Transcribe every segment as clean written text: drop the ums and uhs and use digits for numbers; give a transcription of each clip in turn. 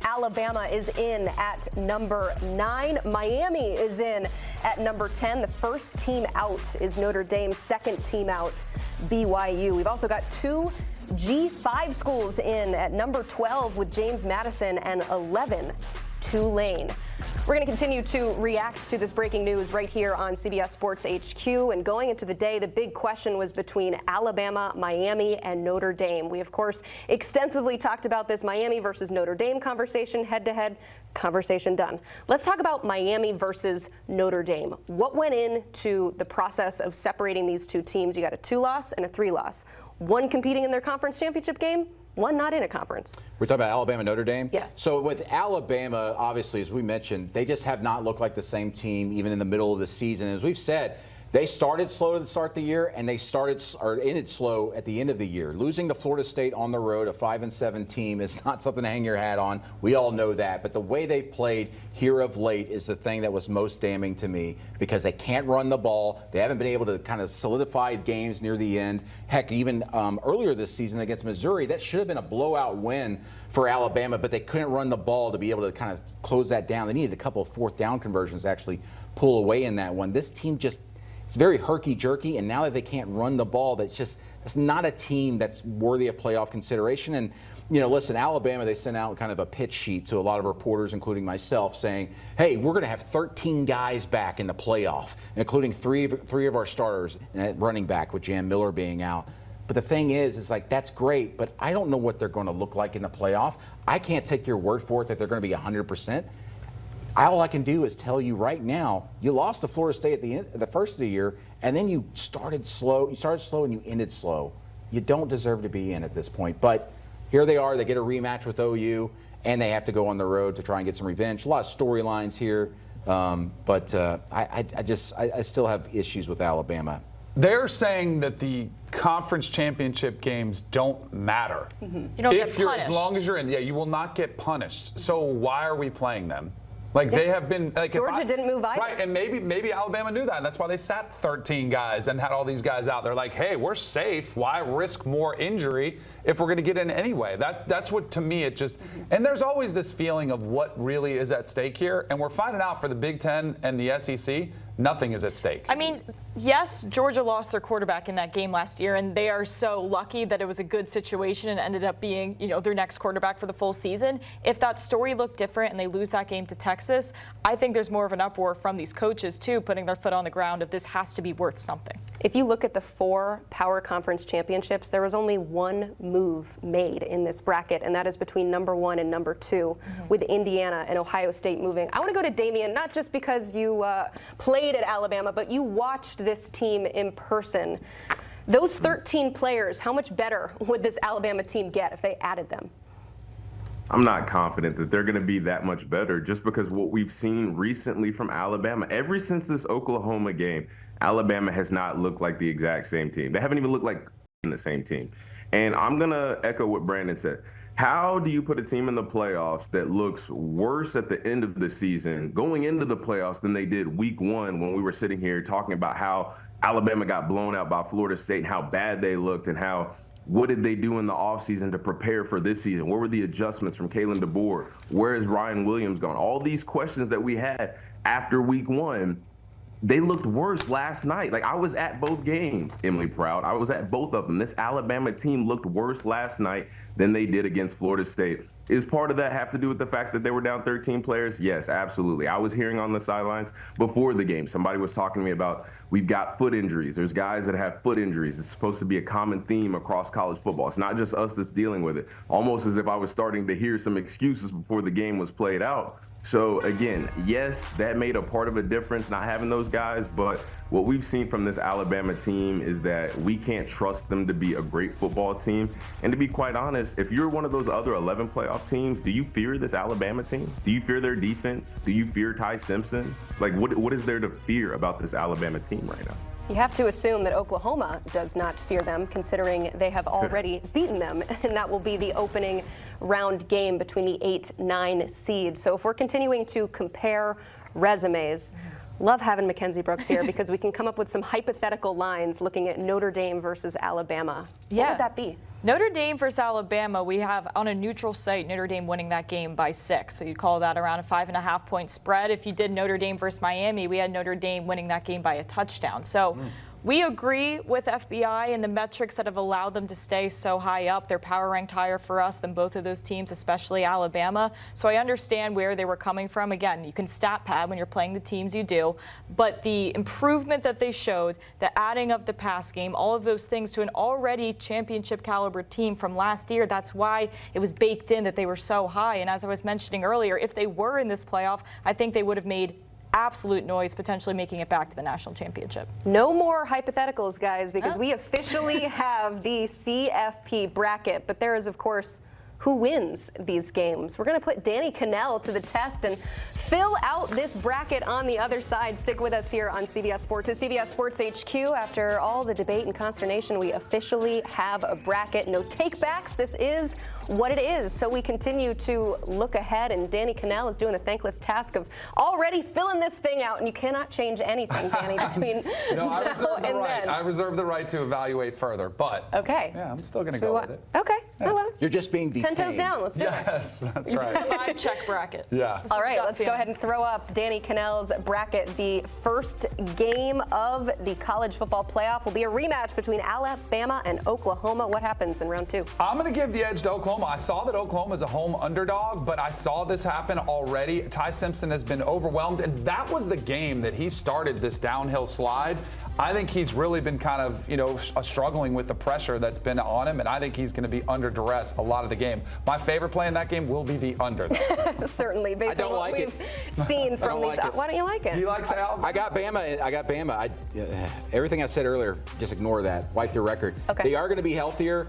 Alabama is in at number 9. Miami is in at number 10. The first team out is Notre Dame. Second team out, BYU. We've also got two G5 schools in at number 12 with James Madison and 11, Tulane. We're going to continue to react to this breaking news right here on CBS Sports HQ. And going into the day, the big question was between Alabama, Miami, and Notre Dame. We, of course, extensively talked about this Miami versus Notre Dame conversation, head-to-head conversation done. Let's talk about Miami versus Notre Dame. What went into the process of separating these two teams? You got a 2-loss and a 3-loss. One competing in their conference championship game, one not in a conference. We're talking about Alabama, Notre Dame? Yes. So with Alabama, obviously, as we mentioned, they just have not looked like the same team even in the middle of the season. As we've said, they started slow to start the year, and they ended slow at the end of the year. Losing to Florida State on the road, a 5-7 team, is not something to hang your hat on. We all know that. But the way they've played here of late is the thing that was most damning to me, because they can't run the ball. They haven't been able to kind of solidify games near the end. Heck, even earlier this season against Missouri, that should have been a blowout win for Alabama, but they couldn't run the ball to be able to kind of close that down. They needed a couple of fourth down conversions to actually pull away in that one. This team just, it's very herky-jerky, and now that they can't run the ball, that's not a team that's worthy of playoff consideration. And, you know, listen, Alabama, they sent out kind of a pitch sheet to a lot of reporters, including myself, saying, hey, we're going to have 13 guys back in the playoff, including three of our starters at running back, with Jam Miller being out. But the thing is like, that's great, but I don't know what they're going to look like in the playoff. I can't take your word for it that they're going to be 100%. All I can do is tell you right now, you lost to Florida State at the first of the year, and then you started slow. You started slow and you ended slow. You don't deserve to be in at this point. But here they are. They get a rematch with OU, and they have to go on the road to try and get some revenge. A lot of storylines here, but I still have issues with Alabama. They're saying that the conference championship games don't matter. You don't get punished. As long as you're in, you will not get punished. So why are we playing them? Like, they have been, like, Georgia didn't move either. Right, and maybe Alabama knew that, and that's why they sat 13 guys and had all these guys out. They're like, hey, we're safe. Why risk more injury if we're going to get in anyway? That's what, to me, it just, and there's always this feeling of what really is at stake here, and we're finding out for the Big Ten and the SEC, nothing is at stake. I mean, yes, Georgia lost their quarterback in that game last year, and they are so lucky that it was a good situation and ended up being, you know, their next quarterback for the full season. If that story looked different and they lose that game to Texas, I think there's more of an uproar from these coaches, too, putting their foot on the ground if this has to be worth something. If you look at the 4 Power Conference championships, there was only one move made in this bracket, and that is between number 1 and number 2, with Indiana and Ohio State moving. I want to go to Damian, not just because you played at Alabama, but you watched this team in person. Those 13 players, how much better would this Alabama team get if they added them? I'm not confident that they're going to be that much better, just because what we've seen recently from Alabama, ever since this Oklahoma game, Alabama has not looked like the exact same team. They haven't even looked like the same team. And I'm going to echo what Brandon said. How do you put a team in the playoffs that looks worse at the end of the season going into the playoffs than they did week 1, when we were sitting here talking about how Alabama got blown out by Florida State and how bad they looked, and what did they do in the offseason to prepare for this season? What were the adjustments from Kalen DeBoer? Where is Ryan Williams gone? All these questions that we had after week 1, they looked worse last night. Like, I was at both games, Emily Proud. I was at both of them. This Alabama team looked worse last night than they did against Florida State. Is part of that have to do with the fact that they were down 13 players? Yes, absolutely. I was hearing on the sidelines before the game, somebody was talking to me about, we've got foot injuries. There's guys that have foot injuries. It's supposed to be a common theme across college football. It's not just us that's dealing with it. Almost as if I was starting to hear some excuses before the game was played out. So again, yes, that made a part of a difference, not having those guys, but what we've seen from this Alabama team is that we can't trust them to be a great football team. And to be quite honest, if you're one of those other 11 playoff teams, do you fear this Alabama team? Do you fear their defense? Do you fear Ty Simpson? Like, what is there to fear about this Alabama team right now? You have to assume that Oklahoma does not fear them, considering they have already beaten them, and that will be the opening round game between the 8-9 seeds. So if we're continuing to compare resumes, Love having Mackenzie Brooks here because we can come up with some hypothetical lines looking at Notre Dame versus Alabama. What would that be? Notre Dame versus Alabama, we have on a neutral site Notre Dame winning that game by 6. So you'd call that around a 5.5 point spread. If you did Notre Dame versus Miami, we had Notre Dame winning that game by a touchdown. So we agree with FBI and the metrics that have allowed them to stay so high up. They're power ranked higher for us than both of those teams, especially Alabama. So I understand where they were coming from. Again, you can stat pad when you're playing the teams you do, but the improvement that they showed, the adding of the pass game, all of those things to an already championship caliber team from last year, that's why it was baked in that they were so high. And as I was mentioning earlier, if they were in this playoff, I think they would have made absolute noise, potentially making it back to the national championship. No more hypotheticals, guys, because we officially have the CFP bracket. But there is, of course, who wins these games. We're going to put Danny Kanell to the test and fill out this bracket on the other side. Stick with us here on CBS Sports. At CBS Sports HQ, after all the debate and consternation, we officially have a bracket. No takebacks. This is what it is. So we continue to look ahead, and Danny Kanell is doing the thankless task of already filling this thing out, and you cannot change anything, Danny, between now and then. I reserve the right to evaluate further, but yeah, I'm still going to go with it. Okay, Yeah. I love it. You're just being detained. 10 toes down. Let's do it. Yes, that's right. 5-check bracket. Yeah. All right, let's go ahead and throw up Danny Kanell's bracket. The first game of the college football playoff will be a rematch between Alabama and Oklahoma. What happens in round 2? I'm going to give the edge to Oklahoma. I saw that Oklahoma is a home underdog, but I saw this happen already. Ty Simpson has been overwhelmed, and that was the game that he started this downhill slide. I think he's really been kind of, struggling with the pressure that's been on him, and I think he's going to be under duress a lot of the game. My favorite play in that game will be the under. Certainly, based on what we've seen from these. Why don't you like it? He likes Al. I got Bama. Everything I said earlier, just ignore that. Wipe the record. Okay. They are going to be healthier.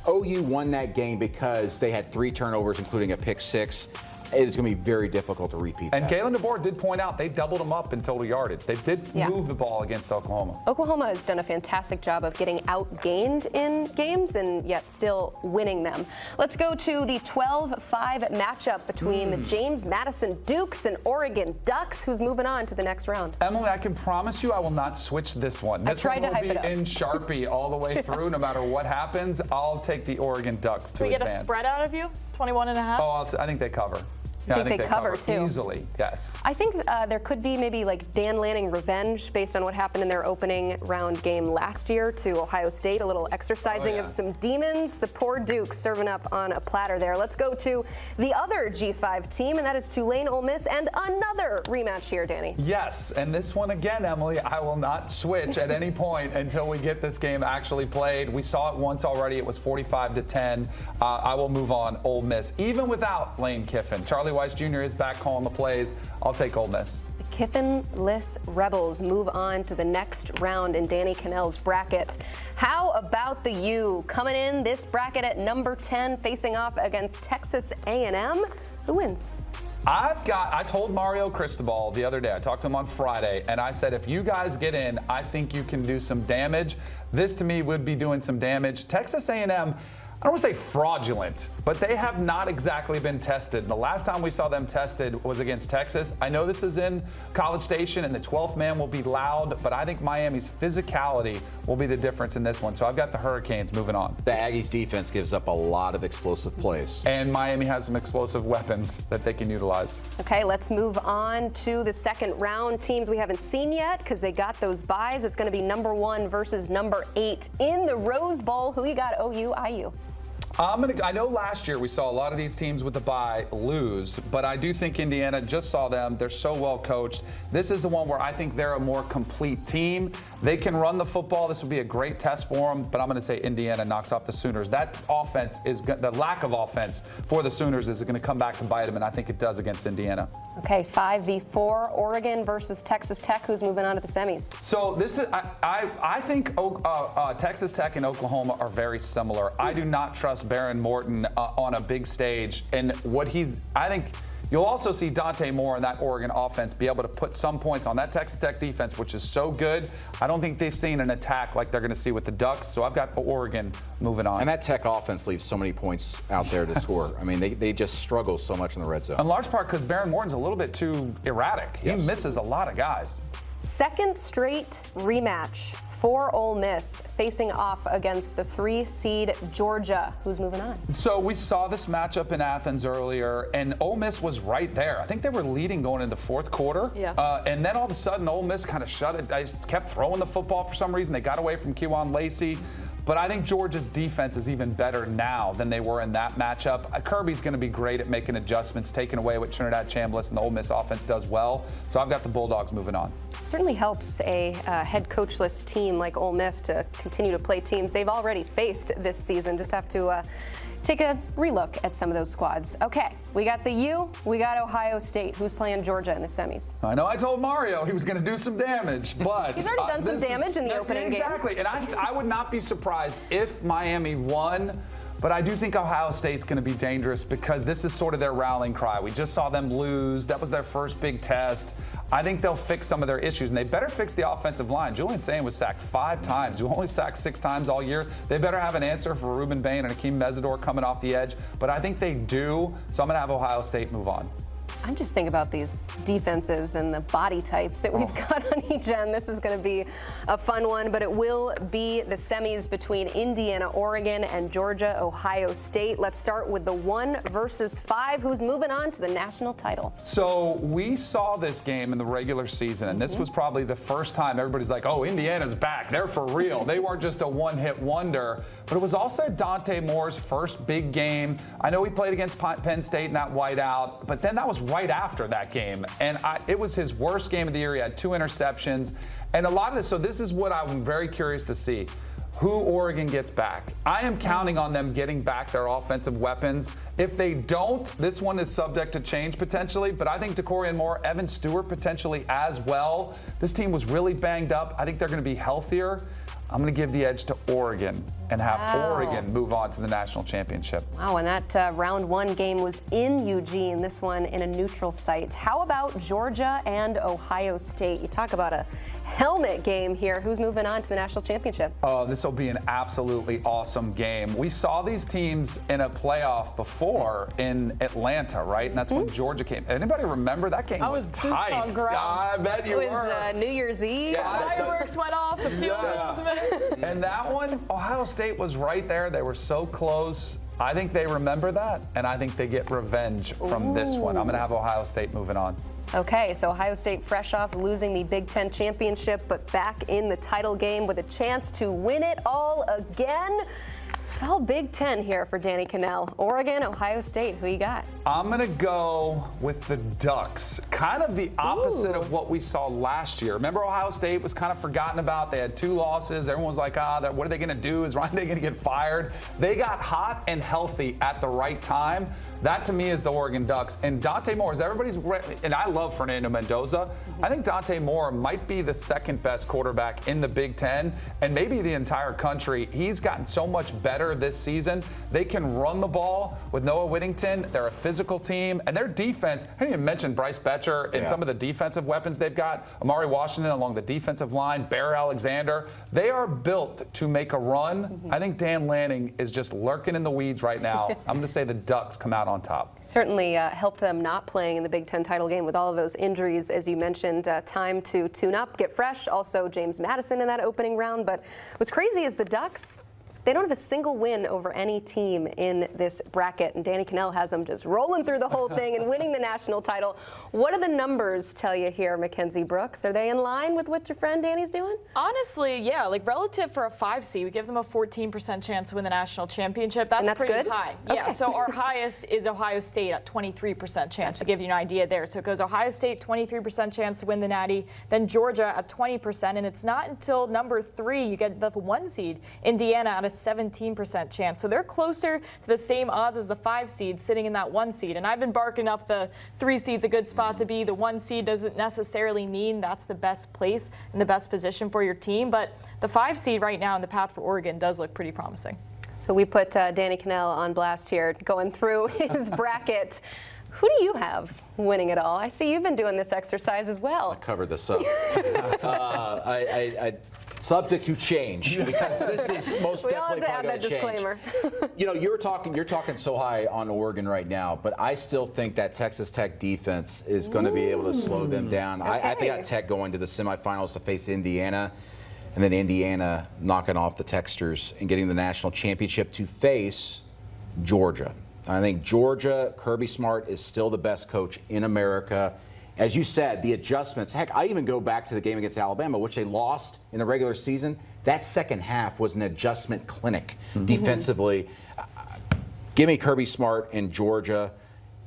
OU won that game because they had 3 turnovers, including a pick 6. It is going to be very difficult to repeat And that. Kalen DeBoer did point out they doubled them up in total yardage. They did move the ball against Oklahoma. Oklahoma has done a fantastic job of getting outgained in games and yet still winning them. Let's go to the 12-5 matchup between the James Madison Dukes and Oregon Ducks. Who's moving on to the next round? Emily, I can promise you I will not switch this one. This one will be in Sharpie all the way through, no matter what happens. I'll take the Oregon Ducks to advance. Can we get a spread out of you? 21.5? Oh, I think they cover. Yeah, I think they cover too. Easily, yes. I think there could be maybe like Dan Lanning revenge based on what happened in their opening round game last year to Ohio State. A little exercising of some demons. The poor Duke serving up on a platter there. Let's go to the other G5 team, and that is Tulane Ole Miss, and another rematch here, Danny. Yes, and this one again, Emily, I will not switch at any point until we get this game actually played. We saw it once already. It was 45-10. I will move on Ole Miss, even without Lane Kiffin. Charlie Weiss Jr. is back calling the plays. I'll take Ole Miss. The Kiffin-less Rebels move on to the next round in Danny Kanell's bracket. How about the U coming in this bracket at number 10, facing off against Texas A&M? Who wins? I told Mario Cristobal the other day, I talked to him on Friday, and I said, if you guys get in, I think you can do some damage. This to me would be doing some damage. Texas A&M, I don't want to say fraudulent, but they have not exactly been tested. The last time we saw them tested was against Texas. I know this is in College Station and the 12th man will be loud, but I think Miami's physicality will be the difference in this one. So I've got the Hurricanes moving on. The Aggies defense gives up a lot of explosive plays. And Miami has some explosive weapons that they can utilize. Okay, let's move on to the second round. Teams we haven't seen yet because they got those buys. It's going to be number 1 versus number 8 in the Rose Bowl. Who you got, OU, IU? I know last year we saw a lot of these teams with the bye lose, but I do think Indiana, just saw them. They're so well coached. This is the one where I think they're a more complete team. They can run the football. This would be a great test for them, but I'm going to say Indiana knocks off the Sooners. That offense the lack of offense for the Sooners is going to come back to bite them, and I think it does against Indiana. Okay, 5v4, Oregon versus Texas Tech. Who's moving on to the semis? So this is, I think Texas Tech and Oklahoma are very similar. I do not trust trust Baron Morton on a big stage. And I think you'll also see Dante Moore and that Oregon offense be able to put some points on that Texas Tech defense, which is so good. I don't think they've seen an attack like they're going to see with the Ducks, so I've got Oregon moving on. And that Tech offense leaves so many points out there to score. I mean, they just struggle so much in the red zone. In large part because Baron Morton's a little bit too erratic. He misses a lot of guys. Second straight rematch for Ole Miss, facing off against the 3-seed Georgia. Who's moving on? So we saw this matchup in Athens earlier, and Ole Miss was right there. I think they were leading going into fourth quarter. Yeah. And then all of a sudden, Ole Miss kind of shut it. They just kept throwing the football for some reason. They got away from Kewan Lacey. But I think Georgia's defense is even better now than they were in that matchup. Kirby's going to be great at making adjustments, taking away what Trinidad Chambliss and the Ole Miss offense does well. So I've got the Bulldogs moving on. Certainly helps a head coachless team like Ole Miss to continue to play teams they've already faced this season. Just have to take a relook at some of those squads. Okay, we got the U, we got Ohio State. Who's playing Georgia in the semis? I know I told Mario he was going to do some damage, but he's already done some damage in the opening game. Exactly, and I would not be surprised if Miami won. But I do think Ohio State's going to be dangerous because this is sort of their rallying cry. We just saw them lose. That was their first big test. I think they'll fix some of their issues, and they better fix the offensive line. Julian Sain was sacked 5 times. You only sacked 6 times all year. They better have an answer for Ruben Bain and Akeem Mesidor coming off the edge. But I think they do, so I'm going to have Ohio State move on. I'm just thinking about these defenses and the body types that we've got on each end. This is going to be a fun one, but it will be the semis between Indiana, Oregon, and Georgia, Ohio State. Let's start with the 1 versus 5. Who's moving on to the national title? So we saw this game in the regular season, and this was probably the first time everybody's like, oh, Indiana's back. They're for real. They weren't just a one-hit wonder. But it was also Dante Moore's first big game. I know he played against Penn State in that whiteout, but then that was right after that game. And it was his worst game of the year. He had 2 interceptions. And a lot of this, so this is what I'm very curious to see. Who Oregon gets back. I am counting on them getting back their offensive weapons. If they don't, this one is subject to change potentially, but I think DeCorian Moore, Evan Stewart potentially as well. This team was really banged up. I think they're going to be healthier. I'm going to give the edge to Oregon and have Oregon move on to the national championship. Wow, and that round 1 game was in Eugene, this one in a neutral site. How about Georgia and Ohio State? You talk about a helmet game here. Who's moving on to the national championship? Oh, this will be an absolutely awesome game. We saw these teams in a playoff before in Atlanta, right? And that's when Georgia came. Anybody remember that game? Was tight. I bet you were. It was New Year's Eve. Yeah, fireworks went off. The field was and that one, Ohio State was right there. They were so close. I think they remember that, and I think they get revenge from this one. I'm going to have Ohio State moving on. Okay, so Ohio State fresh off losing the Big Ten championship, but back in the title game with a chance to win it all again. It's all Big Ten here for Danny Kanell. Oregon, Ohio State, who you got? I'm going to go with the Ducks. Kind of the opposite of what we saw last year. Remember, Ohio State was kind of forgotten about. They had 2 losses. Everyone was like, what are they going to do? Is Ryan Day going to get fired? They got hot and healthy at the right time. That, to me, is the Oregon Ducks. And Dante Moore, and I love Fernando Mendoza. I think Dante Moore might be the 2nd best quarterback in the Big Ten and maybe the entire country. He's gotten so much better this season. They can run the ball with Noah Whittington. They're a physical team. And their defense, I didn't even mention Bryce Betcher and some of the defensive weapons they've got. Amari Washington along the defensive line, Bear Alexander. They are built to make a run. I think Dan Lanning is just lurking in the weeds right now. I'm going to say the Ducks come out on top. Certainly helped them not playing in the Big Ten title game with all of those injuries, as you mentioned. Time to tune up, get fresh. Also, James Madison in that opening round. But what's crazy is the Ducks, they don't have a single win over any team in this bracket, and Danny Kanell has them just rolling through the whole thing and winning the national title. What do the numbers tell you here, Mackenzie Brooks? Are they in line with what your friend Danny's doing? Honestly, yeah. Like, relative for a 5 seed, we give them a 14% chance to win the national championship. That's pretty good? high. Okay. Yeah, so our highest is Ohio State at 23% chance, to give you an idea there. So it goes Ohio State, 23% chance to win the Natty, then Georgia at 20%, and it's not until number 3 you get the 1 seed, Indiana, at a 17% chance. So they're closer to the same odds as the 5 seed sitting in that 1 seed. And I've been barking up the 3 seed's a good spot to be. The 1 seed doesn't necessarily mean that's the best place and the best position for your team. But the 5 seed right now in the path for Oregon does look pretty promising. So we put Danny Kanell on blast here, going through his bracket. Who do you have winning it all? I see you've been doing this exercise as well. I covered this up. Subject to change, because this is most definitely probably going to change. Disclaimer. You know, you're talking so high on Oregon right now, but I still think that Texas Tech defense is going to be able to slow them down. Okay. I think I got Tech going to the semifinals to face Indiana, and then Indiana knocking off the Texters and getting the national championship to face Georgia. I think Georgia, Kirby Smart is still the best coach in America. As you said, the adjustments. Heck, I even go back to the game against Alabama, which they lost in the regular season. That second half was an adjustment clinic defensively. Give me Kirby Smart and Georgia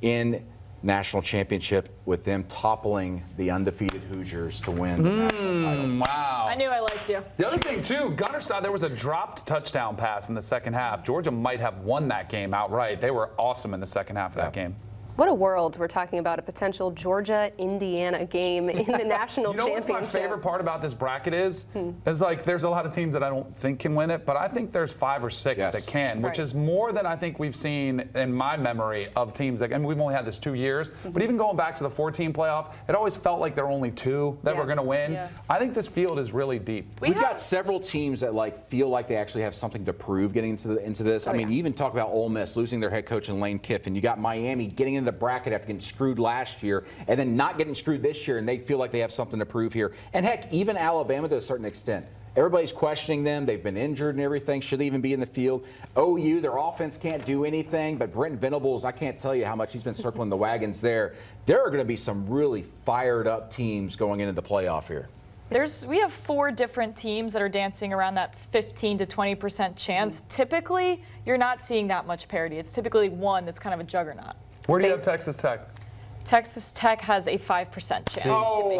in national championship with them toppling the undefeated Hoosiers to win the national title. Wow. I knew I liked you. The other thing, too, Gunnerstown, there was a dropped touchdown pass in the second half. Georgia might have won that game outright. They were awesome in the second half of that game. What a world. We're talking about a potential Georgia-Indiana game in the national championship. What's my favorite part about this bracket is like there's a lot of teams that I don't think can win it, but I think there's 5 or 6 that can, which is more than I think we've seen in my memory of teams. And we've only had this 2 years, but even going back to the 4-team playoff, it always felt like there were only 2 that were going to win. Yeah. I think this field is really deep. We've got several teams that feel like they actually have something to prove getting into this. I mean, you even talk about Ole Miss losing their head coach in Lane Kiffin. You got Miami getting into the bracket after getting screwed last year and then not getting screwed this year, and they feel like they have something to prove here. And heck, even Alabama to a certain extent. Everybody's questioning them. They've been injured and everything. Should they even be in the field? OU, their offense can't do anything, but Brent Venables, I can't tell you how much he's been circling the wagons there. There are going to be some really fired up teams going into the playoff here. We have 4 different teams that are dancing around that 15 to 20% chance. Typically, you're not seeing that much parity. It's typically one that's kind of a juggernaut. Where do you have Texas Tech? Texas Tech has a 5% chance to be